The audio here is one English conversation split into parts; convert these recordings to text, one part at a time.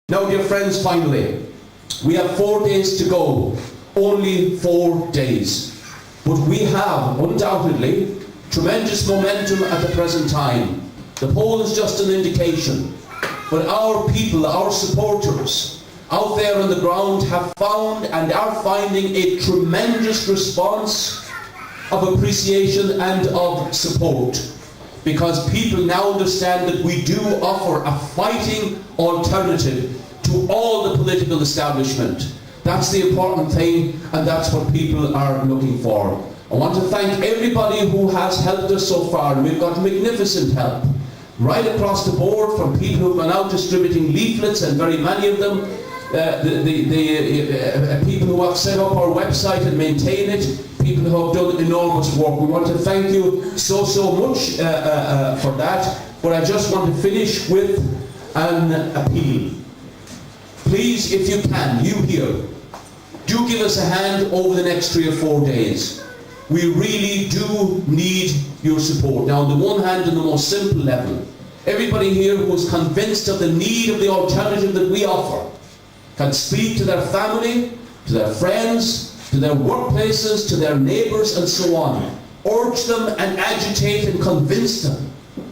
Now, dear friends, finally, we have 4 days to go. Only 4 days. But we have, undoubtedly, tremendous momentum at the present time. The poll is just an indication. But our people, our supporters, out there on the ground have found and are finding a tremendous response of appreciation and of support. Because people now understand that we do offer a fighting alternative to all the political establishment. That's the important thing, and that's what people are looking for. I want to thank everybody who has helped us so far. We've got magnificent help right across the board, from people who've gone out distributing leaflets, and very many of them, people who have set up our website and maintain it, people who have done enormous work. We want to thank you so much for that. But I just want to finish with an appeal. Please, if you can, you here, do give us a hand over the next 3 or 4 days. We really do need your support. Now, on the one hand, on the most simple level, everybody here who is convinced of the need of the alternative that we offer can speak to their family, to their friends, to their workplaces, to their neighbours, and so on. Urge them and agitate and convince them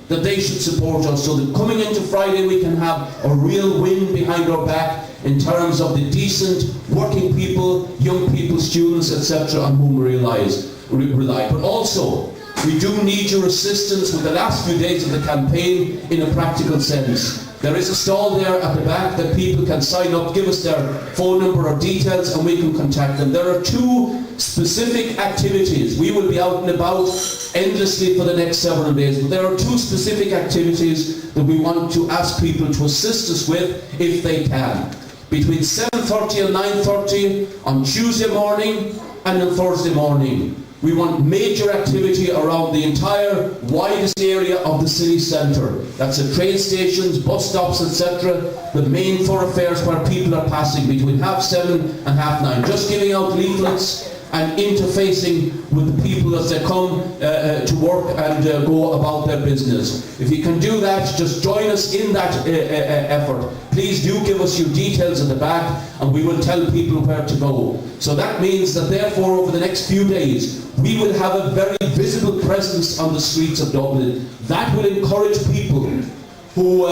that they should support us, so that coming into Friday we can have a real wind behind our back in terms of the decent working people, young people, students, etc., on whom we rely. But also, we do need your assistance with the last few days of the campaign in a practical sense. There is a stall there at the back that people can sign up, give us their phone number or details, and we can contact them. There are 2 specific activities. We will be out and about endlessly for the next several days, but there are 2 specific activities that we want to ask people to assist us with if they can. Between 7:30 and 9:30 on Tuesday morning and on Thursday morning. We want major activity around the entire widest area of the city centre. That's the train stations, bus stops, etc., the main thoroughfares where people are passing between 7:30 and 9:30. Just giving out leaflets and interfacing with the people as they come to work and go about their business. If you can do that, just join us in that effort. Please do give us your details at the back, and we will tell people where to go. So that means that therefore over the next few days we will have a very visible presence on the streets of Dublin. That will encourage people who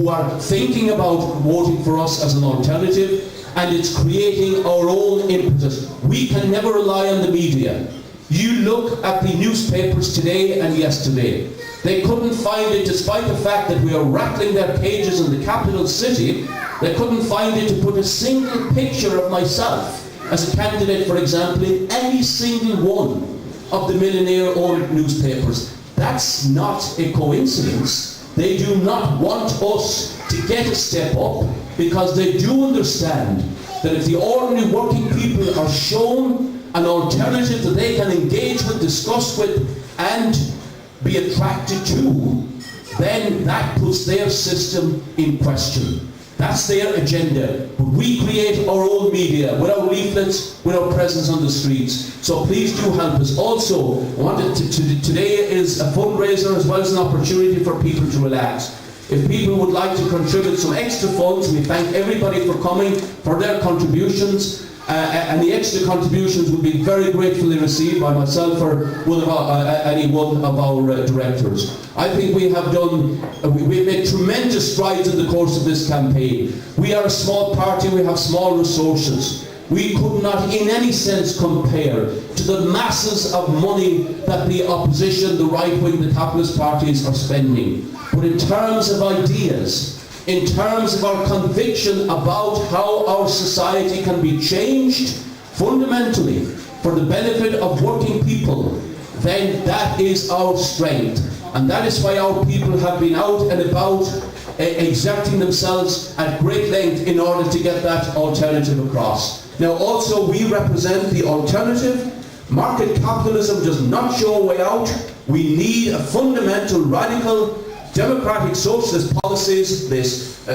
are thinking about voting for us as an alternative, and it's creating our own impetus. We can never rely on the media. You look at the newspapers today and yesterday. They couldn't find it, despite the fact that we are rattling their pages in the capital city, they couldn't find it to put a single picture of myself as a candidate, for example, in any single one of the millionaire-owned newspapers. That's not a coincidence. They do not want us to get a step up, because they do understand that if the ordinary working people are shown an alternative that they can engage with, discuss with, and be attracted to, then that puts their system in question. That's their agenda. But we create our own media with our leaflets, with our presence on the streets. So please do help us. Also, today is a fundraiser as well as an opportunity for people to relax. If people would like to contribute some extra funds, we thank everybody for coming, for their contributions, and the extra contributions will be very gratefully received by myself or any one of our directors. I think we've made tremendous strides in the course of this campaign. We are a small party, we have small resources. We could not in any sense compare to the masses of money that the opposition, the right wing, the capitalist parties are spending. But in terms of ideas, in terms of our conviction about how our society can be changed fundamentally for the benefit of working people, then that is our strength. And that is why our people have been out and about exerting themselves at great length in order to get that alternative across. Now also, we represent the alternative. Market capitalism does not show a way out. We need a fundamental, radical, democratic socialist policies.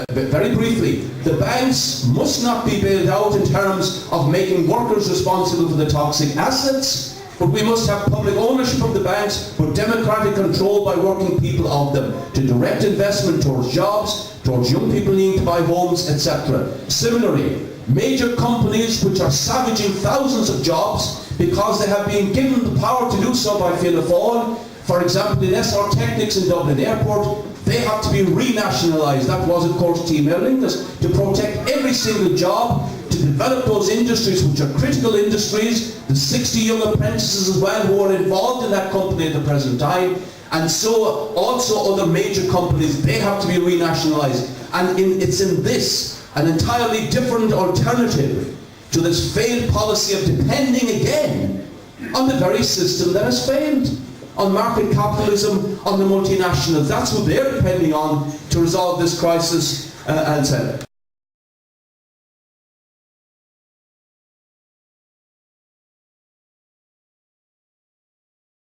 Very briefly, the banks must not be bailed out in terms of making workers responsible for the toxic assets, but we must have public ownership of the banks, but democratic control by working people of them, to direct investment towards jobs, towards young people needing to buy homes, etc. Similarly, major companies which are savaging thousands of jobs because they have been given the power to do so by Fianna Fáil. For example, in SR Technics in Dublin Airport, they have to be renationalised. That was, of course, Team Aer Lingus, to protect every single job, to develop those industries which are critical industries, the 60 young apprentices as well who are involved in that company at the present time, and so also other major companies, they have to be renationalised. And it's in this, an entirely different alternative to this failed policy of depending again on the very system that has failed, on market capitalism, on the multinationals. That's who they're depending on to resolve this crisis, and